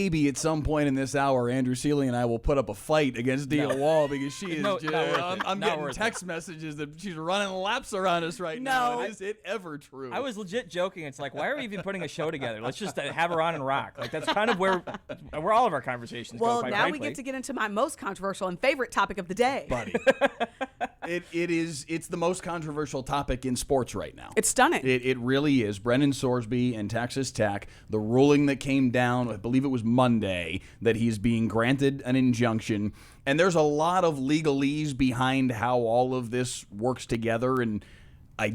Maybe at some point in this hour, Andrew Seeley and I will put up a fight against Dia Wall because she is I'm getting text messages that she's running laps around us right now. Is it ever true? I was legit joking. It's like, why are we even putting a show together? Let's just have her on and rock. Like, that's kind of where all of our conversations go, quite frankly. Now we get to get into my most controversial and favorite topic of the day. Buddy. It's the most controversial topic in sports right now. It's stunning. It really is. Brendan Sorsby and Texas Tech, the ruling that came down, I believe it was Monday, that he's being granted an injunction. And there's a lot of legalese behind how all of this works together. And I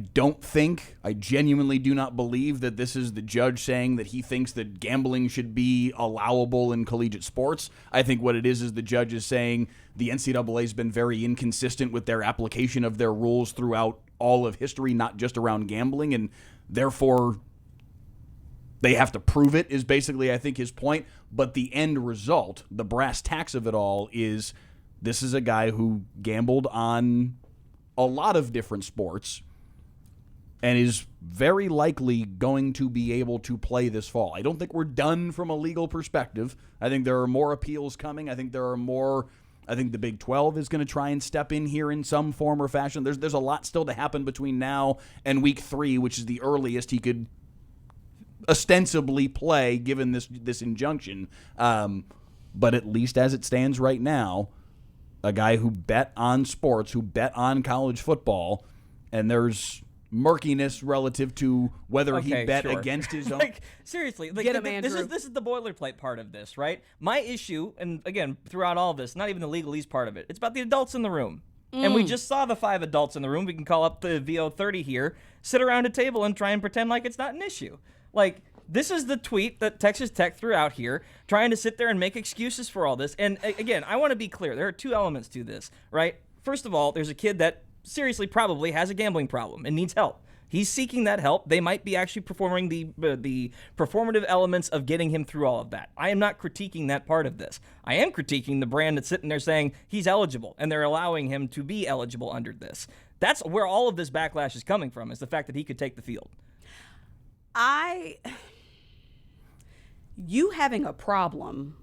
genuinely do not believe that this is the judge saying that he thinks that gambling should be allowable in collegiate sports. I think what it is the judge is saying the NCAA has been very inconsistent with their application of their rules throughout all of history, not just around gambling, and therefore they have to prove it, is basically, I think, his point. But the end result, the brass tacks of it all, is this is a guy who gambled on a lot of different sports and is very likely going to be able to play this fall. I don't think we're done from a legal perspective. I think there are more appeals coming. I think the Big 12 is going to try and step in here in some form or fashion. There's a lot still to happen between now and week 3, which is the earliest he could ostensibly play given this injunction. But at least as it stands right now, a guy who bet on sports, who bet on college football, and there's murkiness relative to whether he bet against his own. Like, seriously, like, this is the boilerplate part of this, right? My issue, and again, throughout all of this, not even the legalese part of it, it's about the adults in the room. And we just saw the 5 adults in the room. We can call up the VO30 here, sit around a table and try and pretend like it's not an issue. Like, this is the tweet that Texas Tech threw out here, trying to sit there and make excuses for all this. And again, I want to be clear. There are 2 elements to this, right? First of all, there's a kid that seriously probably has a gambling problem and needs help. He's seeking that help. They might be actually performing the performative elements of getting him through all of that. I am not critiquing that part of this. I am critiquing the brand that's sitting there saying he's eligible, and they're allowing him to be eligible under this. That's where all of this backlash is coming from, is the fact that he could take the field. You having a problem,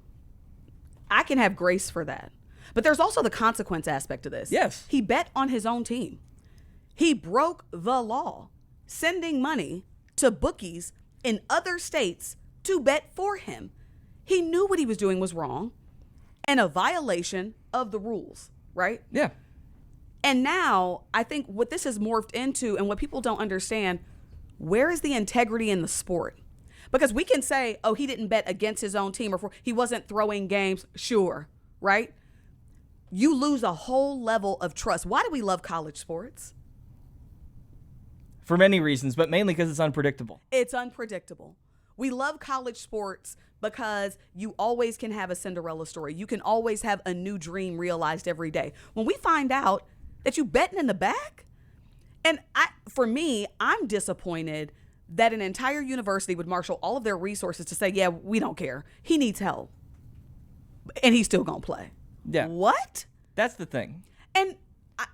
I can have grace for that. But there's also the consequence aspect of this. Yes. He bet on his own team. He broke the law, sending money to bookies in other states to bet for him. He knew what he was doing was wrong and a violation of the rules, right? Yeah. And now I think what this has morphed into, and what people don't understand, where is the integrity in the sport? Because we can say, oh, he didn't bet against his own team, or he wasn't throwing games. Sure, right? You lose a whole level of trust. Why do we love college sports? For many reasons, but mainly because it's unpredictable. It's unpredictable. We love college sports because you always can have a Cinderella story. You can always have a new dream realized every day. When we find out that you betting in the back, and for me, I'm disappointed that an entire university would marshal all of their resources to say, yeah, we don't care. He needs help. And he's still going to play. Yeah. What? That's the thing. And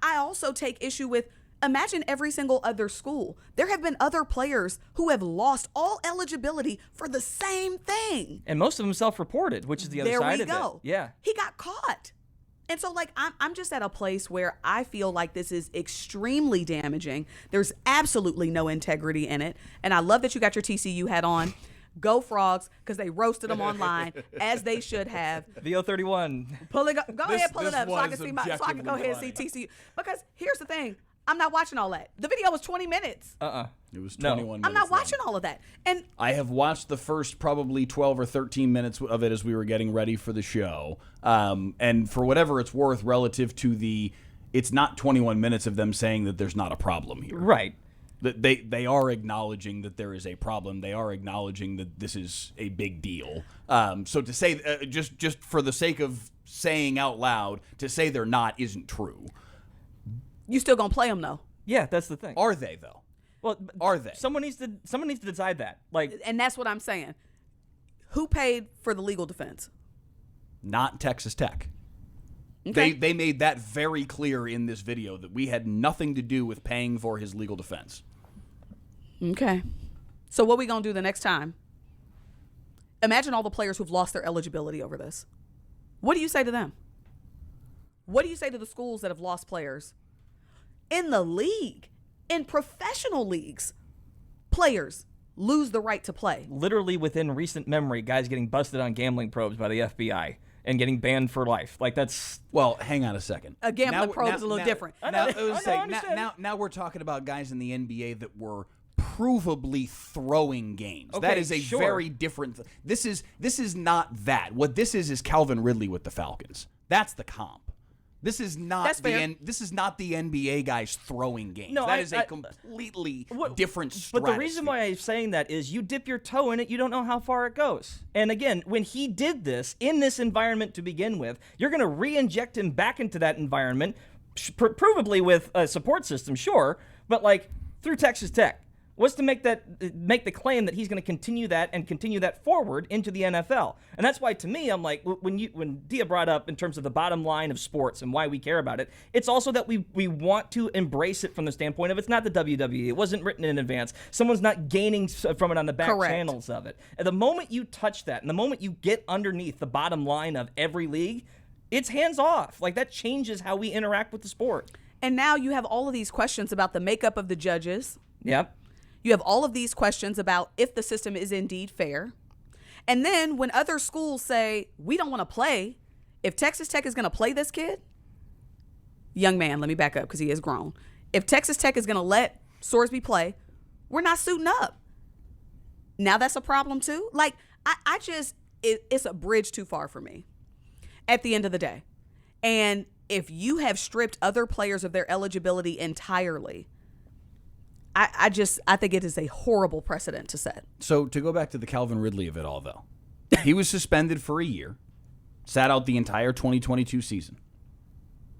I also take issue with, imagine every single other school. There have been other players who have lost all eligibility for the same thing. And most of them self-reported, which is the other side of it. There we go. Yeah. He got caught. And so, like, I'm just at a place where I feel like this is extremely damaging. There's absolutely no integrity in it. And I love that you got your TCU hat on. Go Frogs, because they roasted them online, as they should have. VO31. Pull it up. Go ahead, pull it up so I can go ahead and see TCU. Because here's the thing. I'm not watching all that. The video was 20 minutes. It was 21 minutes. I'm not watching all of that. And I have watched the first probably 12 or 13 minutes of it as we were getting ready for the show. And for whatever it's worth, relative to it's not 21 minutes of them saying that there's not a problem here. Right. That they are acknowledging that there is a problem. They are acknowledging that this is a big deal. So to say, just for the sake of saying out loud, to say they're not isn't true. You still gonna play them though? Yeah, that's the thing. Are they though? Well, are they? Someone needs to decide that. Like, and that's what I'm saying. Who paid for the legal defense? Not Texas Tech. Okay. They made that very clear in this video that we had nothing to do with paying for his legal defense. Okay. So what we gonna do the next time? Imagine all the players who've lost their eligibility over this. What do you say to them? What do you say to the schools that have lost players? In the league, in professional leagues, players lose the right to play. Literally within recent memory, guys getting busted on gambling probes by the FBI and getting banned for life. Like, that's... Well, hang on a second. A gambling probe is a little different. Now we're talking about guys in the NBA that were provably throwing games. Okay, that is a sure. very different... This is not that. What this is Calvin Ridley with the Falcons. That's the comp. This is not this is not the NBA guys throwing games. No, that is a completely different stratosphere. But the reason why I'm saying that is you dip your toe in it, you don't know how far it goes. And again, when he did this in this environment to begin with, you're going to re-inject him back into that environment, provably with a support system, sure, but like through Texas Tech. Was to make the claim that he's going to continue that forward into the NFL. And that's why, to me, I'm like, when Dia brought up in terms of the bottom line of sports and why we care about it, it's also that we want to embrace it from the standpoint of it's not the WWE. It wasn't written in advance. Someone's not gaining from it on the back channels of it. And the moment you touch that, and the moment you get underneath the bottom line of every league, it's hands off. Like, that changes how we interact with the sport. And now you have all of these questions about the makeup of the judges. Yep. You have all of these questions about if the system is indeed fair. And then when other schools say, we don't want to play, if Texas Tech is going to play this kid, young man, let me back up because he is grown. If Texas Tech is going to let Sorsby play, we're not suiting up. Now that's a problem too. Like, it's a bridge too far for me at the end of the day. And if you have stripped other players of their eligibility entirely, I think it is a horrible precedent to set. So to go back to the Calvin Ridley of it all, though, he was suspended for a year, sat out the entire 2022 season.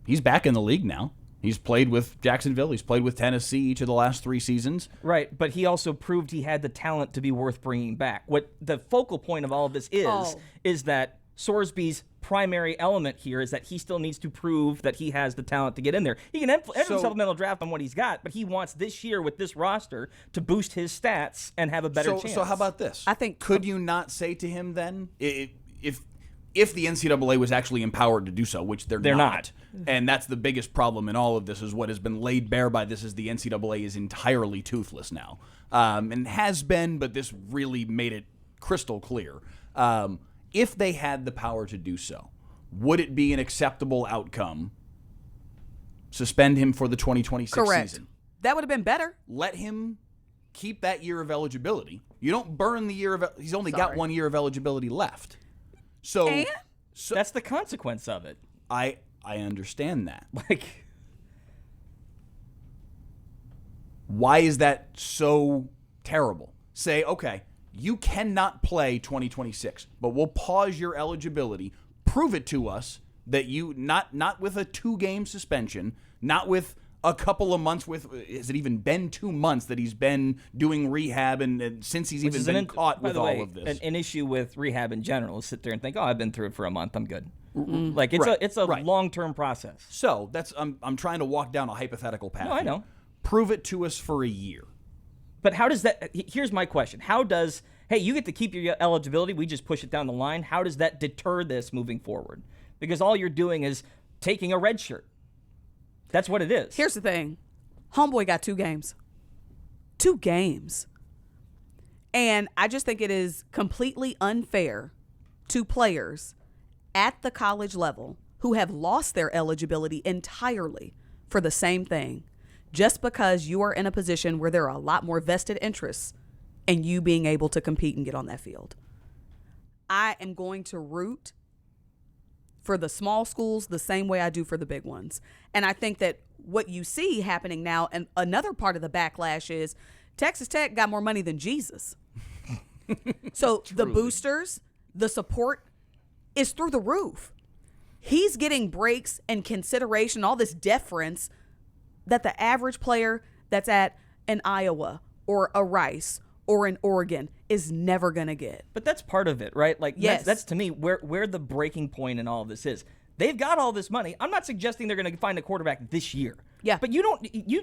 He's back in the league now. He's played with Jacksonville. He's played with Tennessee each of the last 3 seasons. Right, but he also proved he had the talent to be worth bringing back. What the focal point of all of this is that Sorsby's primary element here is that he still needs to prove that he has the talent to get in there. He can enter a supplemental draft on what he's got, but he wants this year with this roster to boost his stats and have a better chance. So how about this? I think could you not say to him then, if the NCAA was actually empowered to do so, which they're not, and that's the biggest problem in all of this, is what has been laid bare by this is the NCAA is entirely toothless now, and has been, but this really made it crystal clear. If they had the power to do so, would it be an acceptable outcome? Suspend him for the 2026 season. That would have been better. Let him keep that year of eligibility. You don't burn the year of. He's only got 1 year of eligibility left. So that's the consequence of it. I understand that. Like, why is that so terrible? Say, okay, you cannot play 2026, but we'll pause your eligibility. Prove it to us that you, not with a 2-game suspension, not with a couple of months, has it even been 2 months that he's been doing rehab and since he's even been caught with all of this? An issue with rehab in general is sit there and think, oh, I've been through it for a month, I'm good. Mm-hmm. Like, it's a long-term process. So that's I'm trying to walk down a hypothetical path. No, I know. Prove it to us for a year. But how does that, here's my question. How does, hey, you get to keep your eligibility, we just push it down the line. How does that deter this moving forward? Because all you're doing is taking a red shirt. That's what it is. Here's the thing. Homeboy got 2 games. 2 games. And I just think it is completely unfair to players at the college level who have lost their eligibility entirely for the same thing, just because you are in a position where there are a lot more vested interests in you being able to compete and get on that field. I am going to root for the small schools the same way I do for the big ones. And I think that what you see happening now, and another part of the backlash is Texas Tech got more money than Jesus. So the boosters, the support is through the roof. He's getting breaks and consideration, all this deference that the average player that's at an Iowa or a Rice or an Oregon is never going to get. But that's part of it, right? Like, yes. That's to me where the breaking point in all of this is. They've got all this money. I'm not suggesting they're going to find a quarterback this year. Yeah. But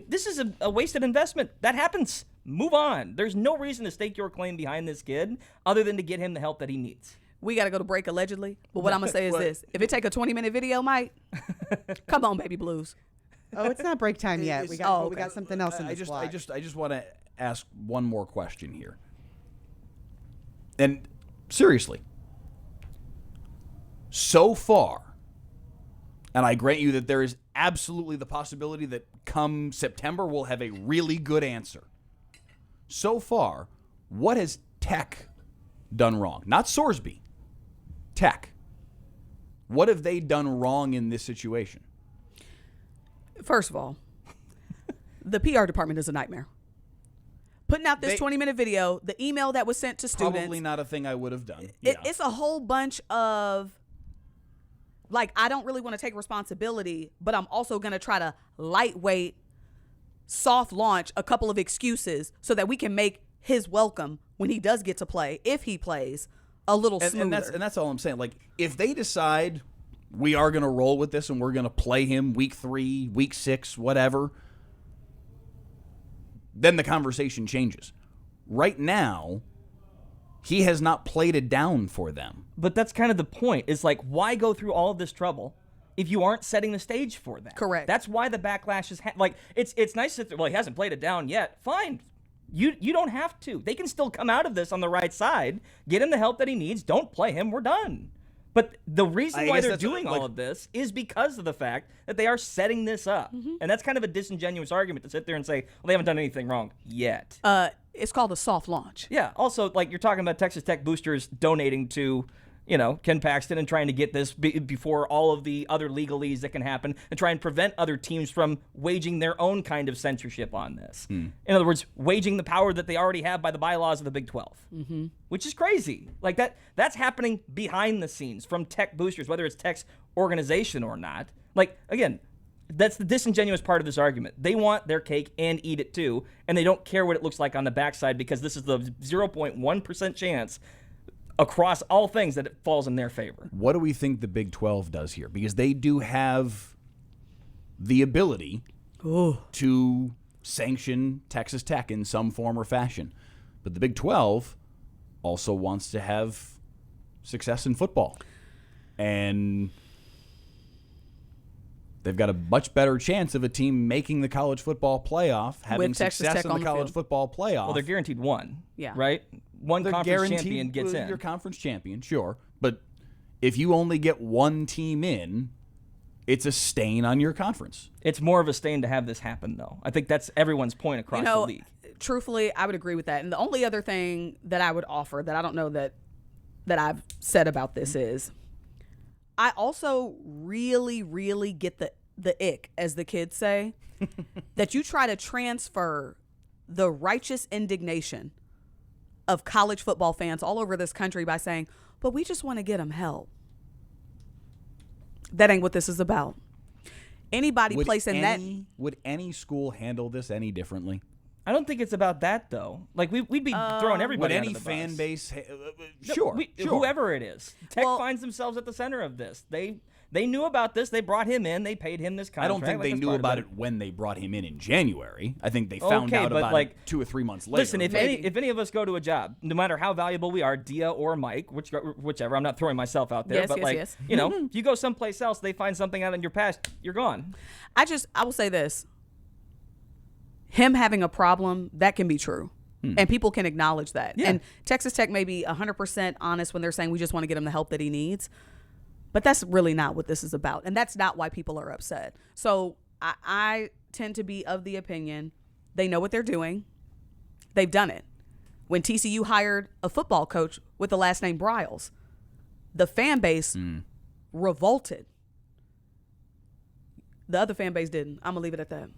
this is a wasted investment. That happens. Move on. There's no reason to stake your claim behind this kid other than to get him the help that he needs. We got to go to break allegedly. But what I'm going to say is this. If it take a 20-minute video, Mike, come on, baby blues. Oh, it's not break time yet. We got something else in this block. I just want to ask one more question here. And seriously, so far, and I grant you that there is absolutely the possibility that come September we'll have a really good answer. So far, what has Tech done wrong? Not Sorsby. Tech. What have they done wrong in this situation? First of all, the PR department is a nightmare. Putting out this 20-minute video, the email that was sent to students. Probably not a thing I would have done. It's a whole bunch of, like, I don't really want to take responsibility, but I'm also going to try to lightweight, soft launch a couple of excuses so that we can make his welcome when he does get to play, if he plays, a little smoother. And that's all I'm saying. Like, if they decide we are going to roll with this and we're going to play him week 3, week 6, whatever, then the conversation changes. Right now, he has not played it down for them. But that's kind of the point. Is like, why go through all of this trouble if you aren't setting the stage for that? Correct. That's why the backlash is like, it's nice that, well, he hasn't played it down yet. Fine. You don't have to. They can still come out of this on the right side, get him the help that he needs. Don't play him. We're done. But the reason why they're doing all of this is because of the fact that they are setting this up. Mm-hmm. And that's kind of a disingenuous argument to sit there and say, well, they haven't done anything wrong yet. It's called a soft launch. Yeah. Also, like, you're talking about Texas Tech boosters donating to, Ken Paxton and trying to get this before all of the other legalese that can happen and try and prevent other teams from waging their own kind of censorship on this. In other words, waging the power that they already have by the bylaws of the Big 12, which is crazy. Like, that's happening behind the scenes from Tech boosters, whether it's Tech's organization or not. Like, again, that's the disingenuous part of this argument. They want their cake and eat it too, and they don't care what it looks like on the backside because this is the 0.1% chance across all things that it falls in their favor. What do we think the Big 12 does here? Because they do have the ability to sanction Texas Tech in some form or fashion. But the Big 12 also wants to have success in football. And they've got a much better chance of a team making the college football playoff, having success in the college football playoff. Well, they're guaranteed one, yeah, right? One conference champion gets in. Your conference champion, sure. But if you only get one team in, it's a stain on your conference. It's more of a stain to have this happen, though. I think that's everyone's point across the league. Truthfully, I would agree with that. And the only other thing that I would offer that I don't know that I've said about this is I also really, really get the ick, as the kids say, that you try to transfer the righteous indignation of college football fans all over this country by saying, but we just want to get them help. That ain't what this is about. Anybody placing that... Would any school handle this any differently? I don't think it's about that, though. Like, we'd be throwing everybody under the bus. Would any fan base... Sure. Whoever it is. Tech finds themselves at the center of this. They knew about this. They brought him in. They paid him this contract. I don't think they knew about it when they brought him in January. I think they found out about it 2 or 3 months later. Listen, if any of us go to a job, no matter how valuable we are, Dia or Mike, whichever, I'm not throwing myself out there, yes. If you go someplace else, they find something out in your past, you're gone. I will say this. Him having a problem, that can be true. And people can acknowledge that. Yeah. And Texas Tech may be 100% honest when they're saying we just want to get him the help that he needs. But that's really not what this is about. And that's not why people are upset. So I tend to be of the opinion they know what they're doing. They've done it. When TCU hired a football coach with the last name Briles, the fan base revolted. The other fan base didn't. I'm going to leave it at that.